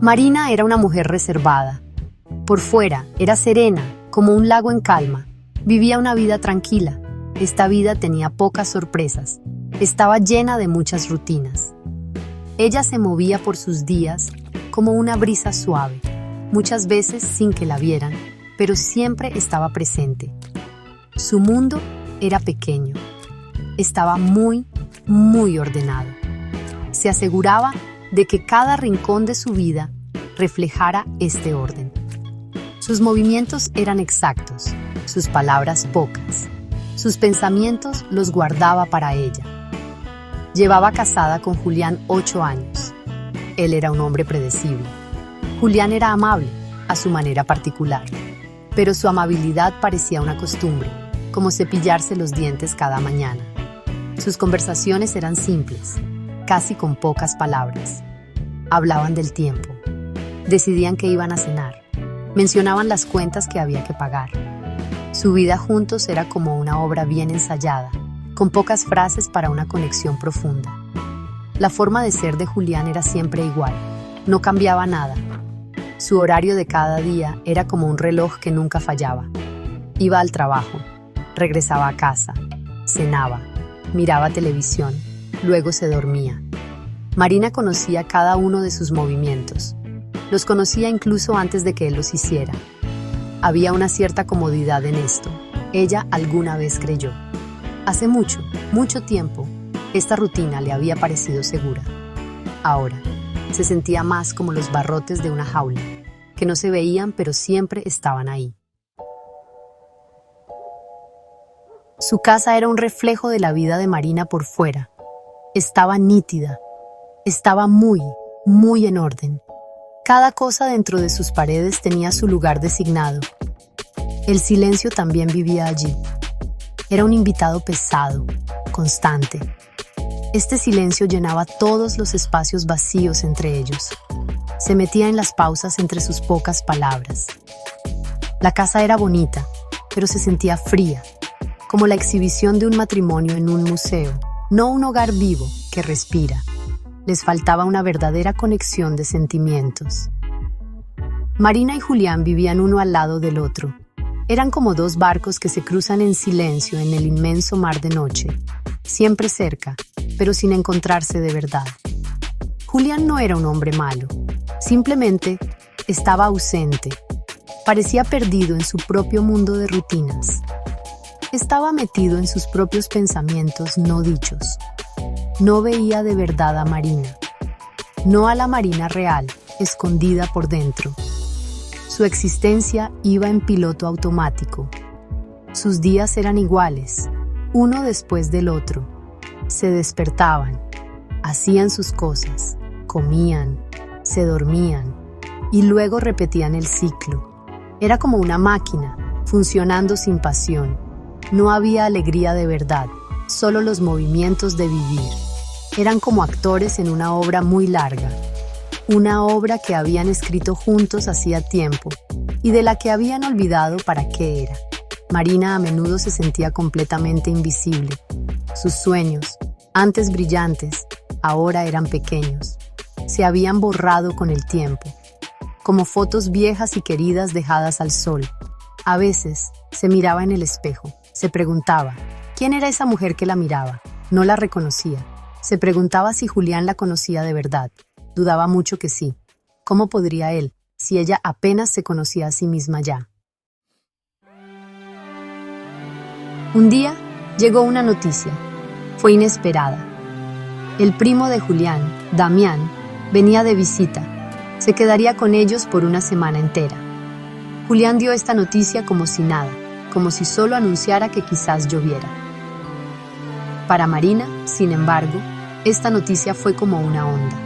Marina era una mujer reservada. Por fuera, era serena, como un lago en calma. Vivía una vida tranquila. Esta vida tenía pocas sorpresas. Estaba llena de muchas rutinas. Ella se movía por sus días como una brisa suave, muchas veces sin que la vieran, pero siempre estaba presente. Su mundo era pequeño. Estaba muy ordenado. Se aseguraba de que cada rincón de su vida reflejara este orden. Sus movimientos eran exactos, sus palabras pocas. Sus pensamientos los guardaba para ella. Llevaba casada con Julián 8 años. Él era un hombre predecible. Julián era amable, a su manera particular, pero su amabilidad parecía una costumbre, como cepillarse los dientes cada mañana. Sus conversaciones eran simples, casi con pocas palabras. Hablaban del tiempo, decidían que iban a cenar, mencionaban las cuentas que había que pagar. Su vida juntos era como una obra bien ensayada, con pocas frases para una conexión profunda. La forma de ser de Julián era siempre igual, no cambiaba nada. Su horario de cada día era como un reloj que nunca fallaba. Iba al trabajo, regresaba a casa, cenaba, miraba televisión, luego se dormía. Marina conocía cada uno de sus movimientos. Los conocía incluso antes de que él los hiciera. Había una cierta comodidad en esto. Ella alguna vez creyó. Hace mucho tiempo, esta rutina le había parecido segura. Ahora, se sentía más como los barrotes de una jaula, que no se veían pero siempre estaban ahí. Su casa era un reflejo de la vida de Marina por fuera. Estaba nítida. Estaba muy en orden. Cada cosa dentro de sus paredes tenía su lugar designado. El silencio también vivía allí. Era un invitado pesado, constante. Este silencio llenaba todos los espacios vacíos entre ellos. Se metía en las pausas entre sus pocas palabras. La casa era bonita, pero se sentía fría, como la exhibición de un matrimonio en un museo, no un hogar vivo que respira. Les faltaba una verdadera conexión de sentimientos. Marina y Julián vivían uno al lado del otro. Eran como dos barcos que se cruzan en silencio en el inmenso mar de noche, siempre cerca, pero sin encontrarse de verdad. Julián no era un hombre malo, simplemente estaba ausente. Parecía perdido en su propio mundo de rutinas. Estaba metido en sus propios pensamientos no dichos. No veía de verdad a Marina. No a la Marina real, escondida por dentro. Su existencia iba en piloto automático. Sus días eran iguales, uno después del otro. Se despertaban, hacían sus cosas, comían, se dormían y luego repetían el ciclo. Era como una máquina, funcionando sin pasión. No había alegría de verdad, solo los movimientos de vivir. Eran como actores en una obra muy larga, una obra que habían escrito juntos hacía tiempo y de la que habían olvidado para qué era. Marina a menudo se sentía completamente invisible. Sus sueños, antes brillantes, ahora eran pequeños. Se habían borrado con el tiempo, como fotos viejas y queridas dejadas al sol. A veces se miraba en el espejo, se preguntaba, ¿quién era esa mujer que la miraba? No la reconocía. Se preguntaba si Julián la conocía de verdad. Dudaba mucho que sí. ¿Cómo podría él, si ella apenas se conocía a sí misma ya? Un día llegó una noticia. Fue inesperada. El primo de Julián, Damián, venía de visita. Se quedaría con ellos por una semana entera. Julián dio esta noticia como si nada, como si solo anunciara que quizás lloviera. Para Marina, sin embargo, esta noticia fue como una onda.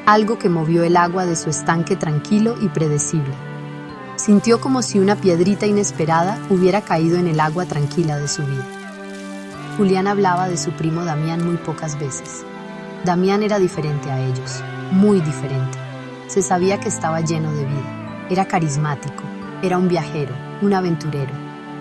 Algo que movió el agua de su estanque tranquilo y predecible. Sintió como si una piedrita inesperada hubiera caído en el agua tranquila de su vida. Julián hablaba de su primo Damián muy pocas veces. Damián era diferente a ellos, muy diferente. Se sabía que estaba lleno de vida. Era carismático, era un viajero, un aventurero.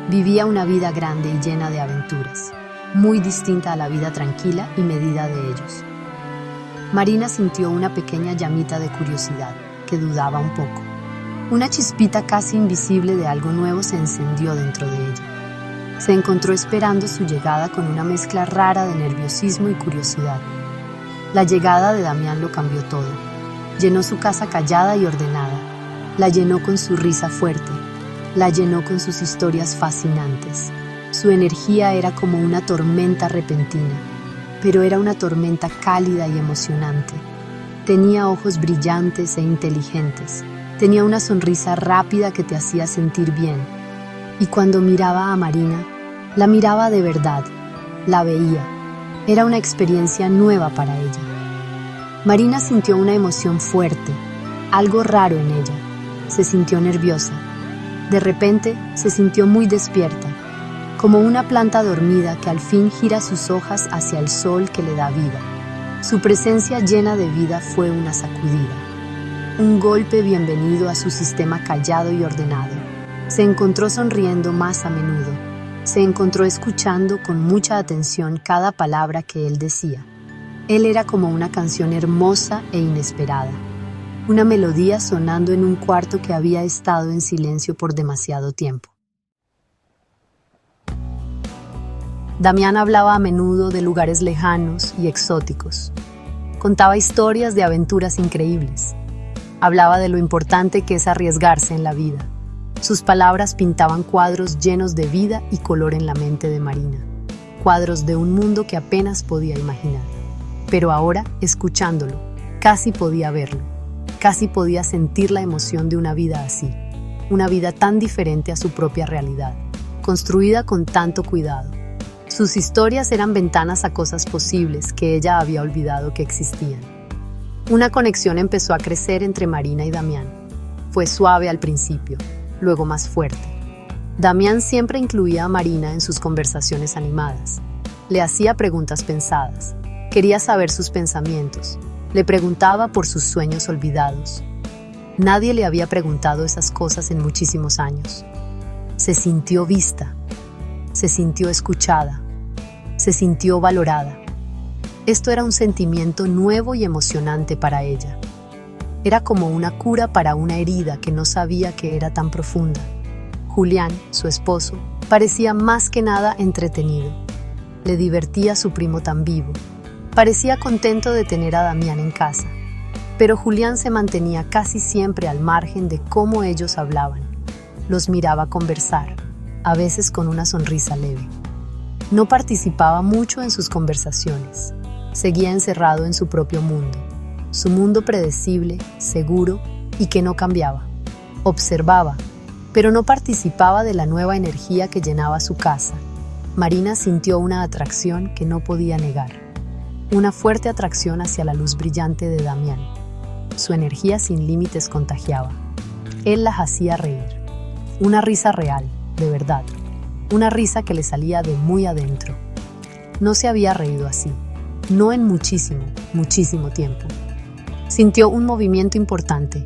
Vivía una vida grande y llena de aventuras, muy distinta a la vida tranquila y medida de ellos. Marina sintió una pequeña llamita de curiosidad, que dudaba un poco. Una chispita casi invisible de algo nuevo se encendió dentro de ella. Se encontró esperando su llegada con una mezcla rara de nerviosismo y curiosidad. La llegada de Damián lo cambió todo. Llenó su casa callada y ordenada. La llenó con su risa fuerte. La llenó con sus historias fascinantes. Su energía era como una tormenta repentina, pero era una tormenta cálida y emocionante. Tenía ojos brillantes e inteligentes. Tenía una sonrisa rápida que te hacía sentir bien. Y cuando miraba a Marina, la miraba de verdad, la veía. Era una experiencia nueva para ella. Marina sintió una emoción fuerte, algo raro en ella. Se sintió nerviosa. De repente, se sintió muy despierta, como una planta dormida que al fin gira sus hojas hacia el sol que le da vida. Su presencia llena de vida fue una sacudida, un golpe bienvenido a su sistema callado y ordenado. Se encontró sonriendo más a menudo. Se encontró escuchando con mucha atención cada palabra que él decía. Él era como una canción hermosa e inesperada, una melodía sonando en un cuarto que había estado en silencio por demasiado tiempo. Damián hablaba a menudo de lugares lejanos y exóticos. Contaba historias de aventuras increíbles. Hablaba de lo importante que es arriesgarse en la vida. Sus palabras pintaban cuadros llenos de vida y color en la mente de Marina. Cuadros de un mundo que apenas podía imaginar. Pero ahora, escuchándolo, casi podía verlo. Casi podía sentir la emoción de una vida así. Una vida tan diferente a su propia realidad, construida con tanto cuidado. Sus historias eran ventanas a cosas posibles que ella había olvidado que existían. Una conexión empezó a crecer entre Marina y Damián. Fue suave al principio, luego más fuerte. Damián siempre incluía a Marina en sus conversaciones animadas. Le hacía preguntas pensadas. Quería saber sus pensamientos. Le preguntaba por sus sueños olvidados. Nadie le había preguntado esas cosas en muchísimos años. Se sintió vista. Se sintió escuchada. Se sintió valorada. Esto era un sentimiento nuevo y emocionante para ella. Era como una cura para una herida que no sabía que era tan profunda. Julián, su esposo, parecía más que nada entretenido. Le divertía a su primo tan vivo. Parecía contento de tener a Damián en casa. Pero Julián se mantenía casi siempre al margen de cómo ellos hablaban. Los miraba conversar, a veces con una sonrisa leve. No participaba mucho en sus conversaciones. Seguía encerrado en su propio mundo. Su mundo predecible, seguro y que no cambiaba. Observaba, pero no participaba de la nueva energía que llenaba su casa. Marina sintió una atracción que no podía negar. Una fuerte atracción hacia la luz brillante de Damián. Su energía sin límites contagiaba. Él las hacía reír. Una risa real, de verdad. Una risa que le salía de muy adentro. No se había reído así. No en muchísimo, muchísimo tiempo. Sintió un movimiento importante.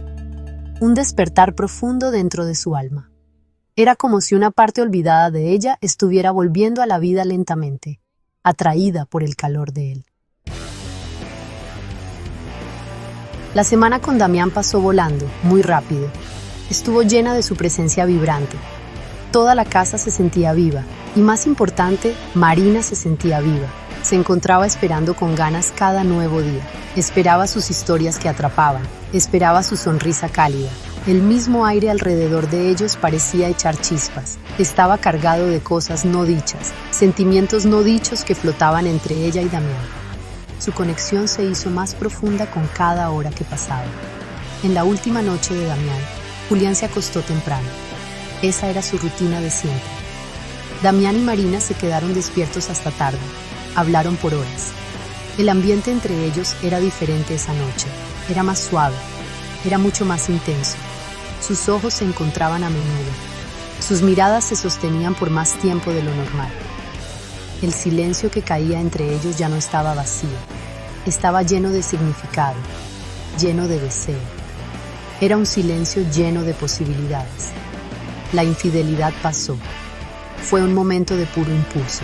Un despertar profundo dentro de su alma. Era como si una parte olvidada de ella estuviera volviendo a la vida lentamente, atraída por el calor de él. La semana con Damián pasó volando, muy rápido. Estuvo llena de su presencia vibrante. Toda la casa se sentía viva, y más importante, Marina se sentía viva. Se encontraba esperando con ganas cada nuevo día. Esperaba sus historias que atrapaban. Esperaba su sonrisa cálida. El mismo aire alrededor de ellos parecía echar chispas. Estaba cargado de cosas no dichas, sentimientos no dichos que flotaban entre ella y Damián. Su conexión se hizo más profunda con cada hora que pasaba. En la última noche de Damián, Julián se acostó temprano. Esa era su rutina de siempre. Damián y Marina se quedaron despiertos hasta tarde. Hablaron por horas. El ambiente entre ellos era diferente esa noche. Era más suave. Era mucho más intenso. Sus ojos se encontraban a menudo. Sus miradas se sostenían por más tiempo de lo normal. El silencio que caía entre ellos ya no estaba vacío. Estaba lleno de significado, lleno de deseo. Era un silencio lleno de posibilidades. La infidelidad pasó. Fue un momento de puro impulso.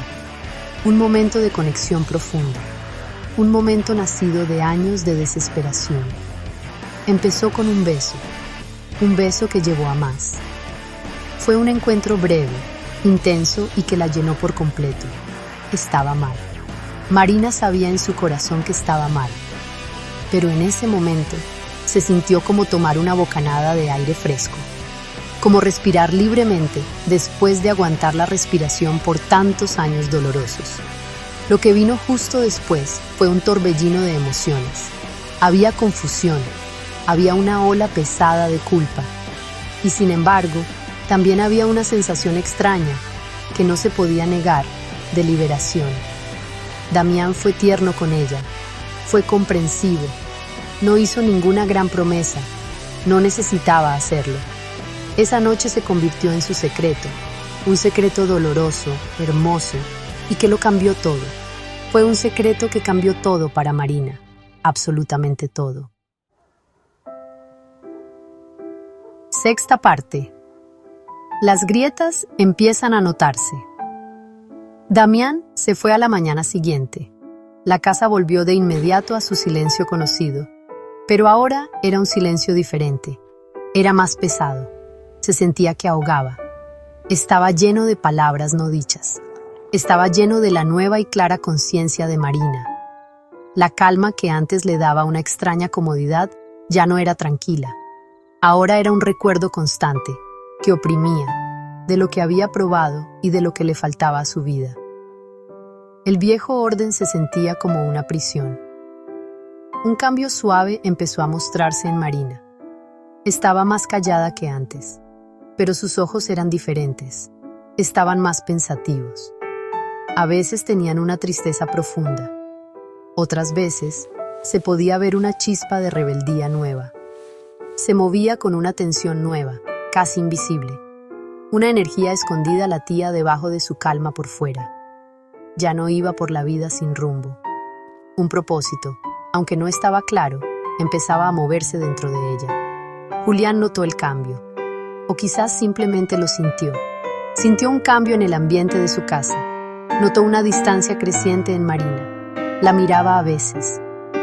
Un momento de conexión profunda. un momento nacido de años de desesperación. Empezó con un beso que llevó a más. Fue un encuentro breve, intenso y que la llenó por completo. Estaba mal. Marina sabía en su corazón que estaba mal, pero en ese momento se sintió como tomar una bocanada de aire fresco, como respirar libremente después de aguantar la respiración por tantos años dolorosos. Lo que vino justo después fue un torbellino de emociones. Había confusión, había una ola pesada de culpa, y sin embargo, también había una sensación extraña, que no se podía negar, de liberación. Damián fue tierno con ella, fue comprensivo, no hizo ninguna gran promesa, no necesitaba hacerlo. Esa noche se convirtió en su secreto, un secreto doloroso, hermoso, y que lo cambió todo. Fue un secreto que cambió todo para Marina, absolutamente todo. Sexta parte. Las grietas empiezan a notarse. Damián se fue a la mañana siguiente. La casa volvió de inmediato a su silencio conocido, pero ahora era un silencio diferente. Era más pesado. Se sentía que ahogaba. Estaba lleno de palabras no dichas. Estaba lleno de la nueva y clara conciencia de Marina. La calma que antes le daba una extraña comodidad ya no era tranquila. Ahora era un recuerdo constante, que oprimía, de lo que había probado y de lo que le faltaba a su vida. El viejo orden se sentía como una prisión. Un cambio suave empezó a mostrarse en Marina. Estaba más callada que antes, pero sus ojos eran diferentes. Estaban más pensativos. A veces tenían una tristeza profunda. Otras veces se podía ver una chispa de rebeldía nueva. Se movía con una tensión nueva, casi invisible. Una energía escondida latía debajo de su calma por fuera. Ya no iba por la vida sin rumbo. Un propósito, aunque no estaba claro, empezaba a moverse dentro de ella. Julián notó el cambio, o quizás simplemente lo sintió. Sintió un cambio en el ambiente de su casa. Notó una distancia creciente en Marina. La miraba a veces.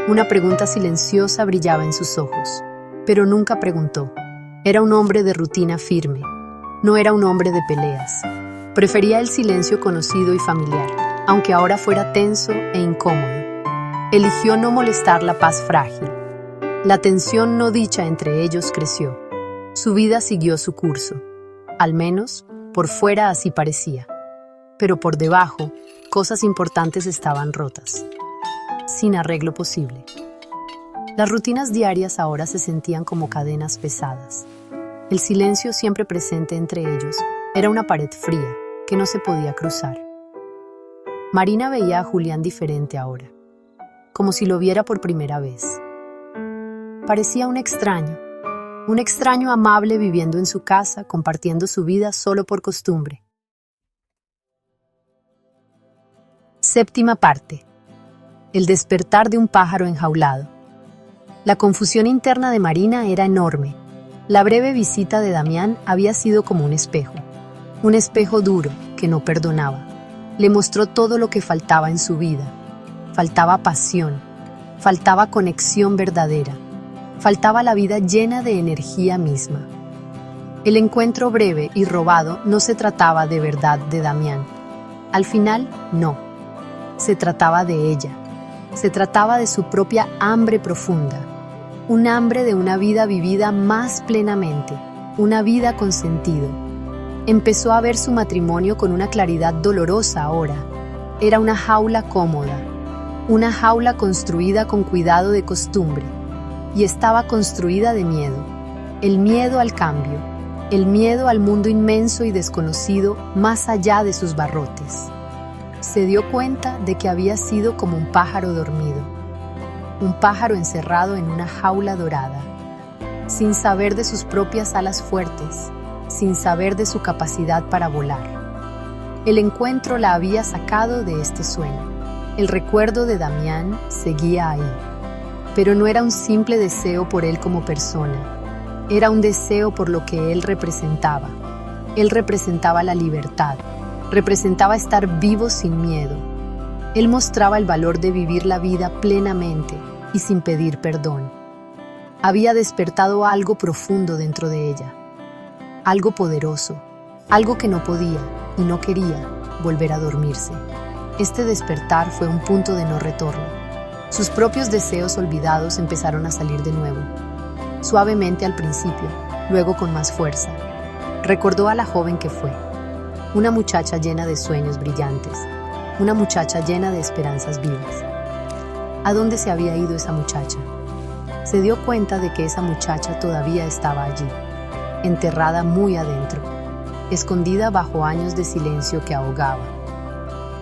Una pregunta silenciosa brillaba en sus ojos, pero nunca preguntó. Era un hombre de rutina firme. No era un hombre de peleas. Prefería el silencio conocido y familiar, aunque ahora fuera tenso e incómodo. Eligió no molestar la paz frágil. La tensión no dicha entre ellos creció. Su vida siguió su curso. Al menos, por fuera así parecía. Pero por debajo, cosas importantes estaban rotas, sin arreglo posible. Las rutinas diarias ahora se sentían como cadenas pesadas. El silencio siempre presente entre ellos era una pared fría que no se podía cruzar. Marina veía a Julián diferente ahora, como si lo viera por primera vez. Parecía un extraño amable viviendo en su casa, compartiendo su vida solo por costumbre. Séptima parte. El despertar de un pájaro enjaulado. La confusión interna de Marina era enorme. La breve visita de Damián había sido como un espejo duro que no perdonaba. Le mostró todo lo que faltaba en su vida. Faltaba pasión, faltaba conexión verdadera, faltaba la vida llena de energía misma. El encuentro breve y robado no se trataba de verdad de Damián. Al final, no. Se trataba de ella. Se trataba de su propia hambre profunda. Un hambre de una vida vivida más plenamente, una vida con sentido. Empezó a ver su matrimonio con una claridad dolorosa ahora. Era una jaula cómoda, una jaula construida con cuidado de costumbre, y estaba construida de miedo. El miedo al cambio, el miedo al mundo inmenso y desconocido más allá de sus barrotes. Se dio cuenta de que había sido como un pájaro dormido, un pájaro encerrado en una jaula dorada, sin saber de sus propias alas fuertes, sin saber de su capacidad para volar. El encuentro la había sacado de este sueño. El recuerdo de Damián seguía ahí, pero no era un simple deseo por él como persona, era un deseo por lo que él representaba. Él representaba la libertad, representaba estar vivo sin miedo. Él mostraba el valor de vivir la vida plenamente y sin pedir perdón. Había despertado algo profundo dentro de ella, algo poderoso, algo que no podía y no quería volver a dormirse. Este despertar fue un punto de no retorno. Sus propios deseos olvidados empezaron a salir de nuevo, suavemente al principio, luego con más fuerza. Recordó a la joven que fue, una muchacha llena de sueños brillantes, una muchacha llena de esperanzas vivas. ¿A dónde se había ido esa muchacha? Se dio cuenta de que esa muchacha todavía estaba allí, enterrada muy adentro, escondida bajo años de silencio que ahogaba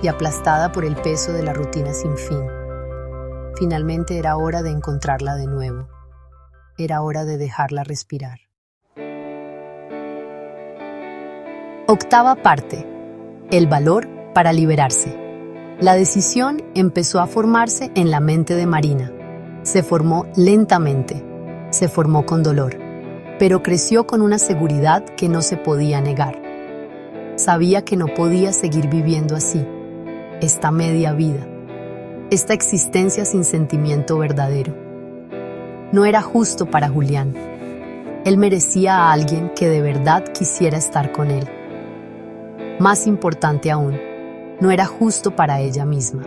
y aplastada por el peso de la rutina sin fin. Finalmente era hora de encontrarla de nuevo. Era hora de dejarla respirar. Octava parte. El valor para liberarse. La decisión empezó a formarse en la mente de Marina. Se formó lentamente, se formó con dolor, pero creció con una seguridad que no se podía negar. Sabía que no podía seguir viviendo así, esta media vida, esta existencia sin sentimiento verdadero. No era justo para Julián. Él merecía a alguien que de verdad quisiera estar con él. Más importante aún, no era justo para ella misma.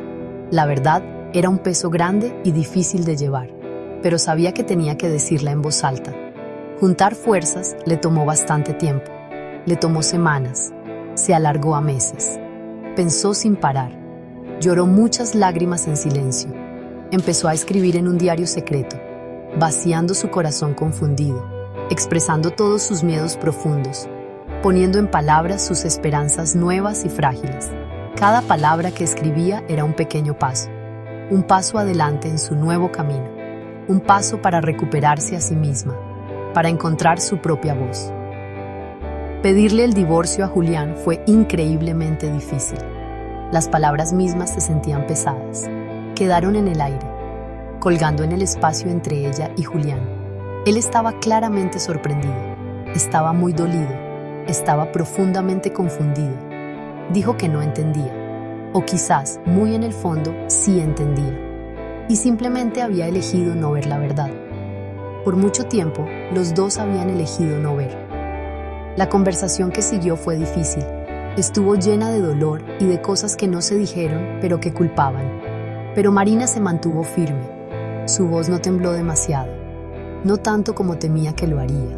La verdad era un peso grande y difícil de llevar, pero sabía que tenía que decirla en voz alta. Juntar fuerzas le tomó bastante tiempo. Le tomó semanas. Se alargó a meses. Pensó sin parar. Lloró muchas lágrimas en silencio. Empezó a escribir en un diario secreto, vaciando su corazón confundido, expresando todos sus miedos profundos, poniendo en palabras sus esperanzas nuevas y frágiles. Cada palabra que escribía era un pequeño paso, un paso adelante en su nuevo camino, un paso para recuperarse a sí misma, para encontrar su propia voz. Pedirle el divorcio a Julián fue increíblemente difícil. Las palabras mismas se sentían pesadas, quedaron en el aire, colgando en el espacio entre ella y Julián. Él estaba claramente sorprendido, estaba muy dolido, estaba profundamente confundido. Dijo que no entendía, o quizás, muy en el fondo, sí entendía, y simplemente había elegido no ver la verdad. Por mucho tiempo, los dos habían elegido no ver. La conversación que siguió fue difícil, estuvo llena de dolor y de cosas que no se dijeron, pero que culpaban. Pero Marina se mantuvo firme, su voz no tembló demasiado, no tanto como temía que lo haría.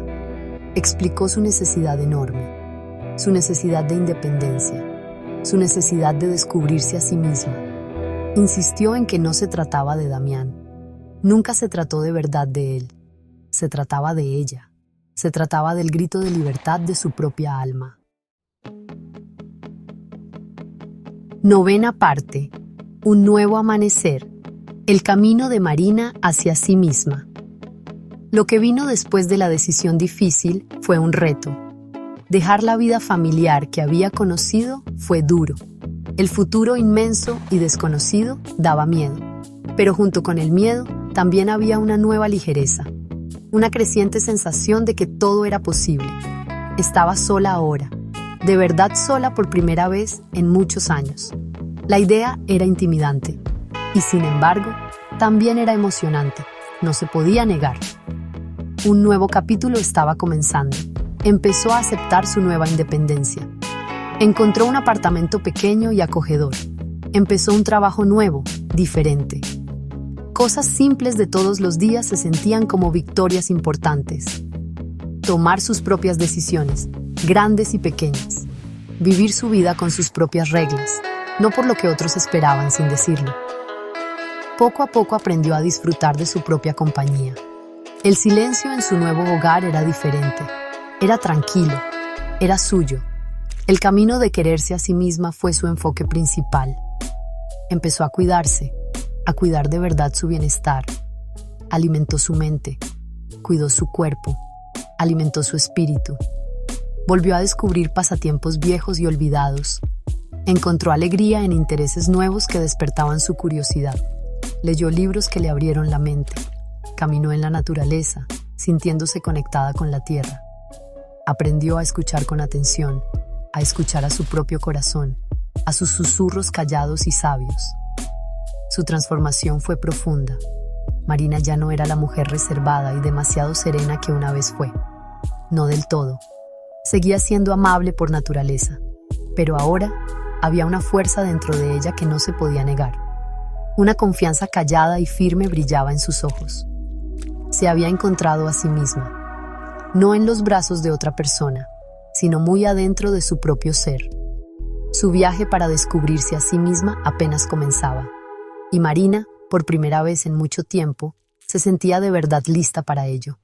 Explicó su necesidad enorme, su necesidad de independencia, su necesidad de descubrirse a sí misma. Insistió en que no se trataba de Damián. Nunca se trató de verdad de él. Se trataba de ella. Se trataba del grito de libertad de su propia alma. Novena parte. Un nuevo amanecer. El camino de Marina hacia sí misma. Lo que vino después de la decisión difícil fue un reto. Dejar la vida familiar que había conocido fue duro. El futuro inmenso y desconocido daba miedo. Pero junto con el miedo también había una nueva ligereza. Una creciente sensación de que todo era posible. Estaba sola ahora. De verdad sola por primera vez en muchos años. La idea era intimidante. Y sin embargo, también era emocionante. No se podía negar. Un nuevo capítulo estaba comenzando. Empezó a aceptar su nueva independencia. Encontró un apartamento pequeño y acogedor. Empezó un trabajo nuevo, diferente. Cosas simples de todos los días se sentían como victorias importantes. Tomar sus propias decisiones, grandes y pequeñas. Vivir su vida con sus propias reglas, no por lo que otros esperaban sin decirlo. Poco a poco aprendió a disfrutar de su propia compañía. El silencio en su nuevo hogar era diferente. Era tranquilo, era suyo. El camino de quererse a sí misma fue su enfoque principal. Empezó a cuidarse, a cuidar de verdad su bienestar. Alimentó su mente, cuidó su cuerpo, alimentó su espíritu. Volvió a descubrir pasatiempos viejos y olvidados. Encontró alegría en intereses nuevos que despertaban su curiosidad. Leyó libros que le abrieron la mente. Caminó en la naturaleza, sintiéndose conectada con la tierra. Aprendió a escuchar con atención, a escuchar a su propio corazón, a sus susurros callados y sabios. Su transformación fue profunda. Marina ya no era la mujer reservada y demasiado serena que una vez fue. No del todo. Seguía siendo amable por naturaleza, pero ahora había una fuerza dentro de ella que no se podía negar. Una confianza callada y firme brillaba en sus ojos. Se había encontrado a sí misma, no en los brazos de otra persona, sino muy adentro de su propio ser. Su viaje para descubrirse a sí misma apenas comenzaba, y Marina, por primera vez en mucho tiempo, se sentía de verdad lista para ello.